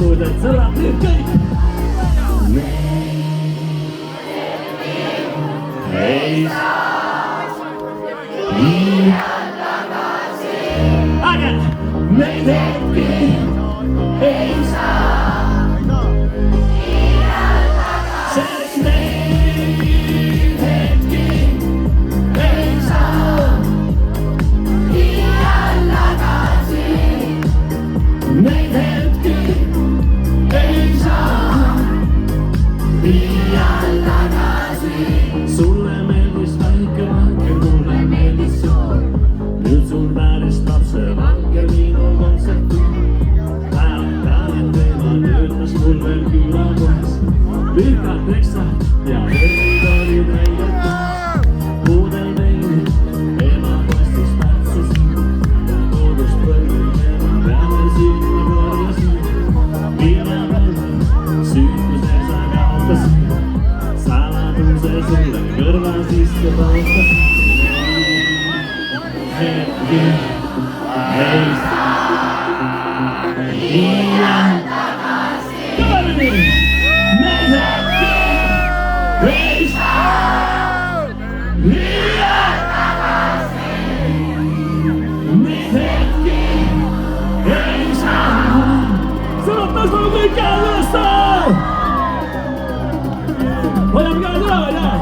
будуть золотими. Ей, Again. Sulle meeldis väike vanker, mulle meeldis suu. Nüüd sul vääristab see vanker minu kontserti. Mäletan teema töötas mul veel külapoes. Pikalt ekstra ja veid olid räigelt taas. Puudel veini, ema postis Pätsusin. Ja kodust põlvil ema peale sinna korjasin. Viime põlve, süütuse sa kaotasin. Saladuse sulle kõrva sisse paustasin. Hetki ei saa iial tagasi. Kõvemini! Neid hetki ei saa iial tagasi. Neid hetki ei saa. Sõnad tõstame kõik käed ülesse! Hoiame käed üleval, jah!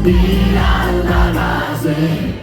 Iial tagasi.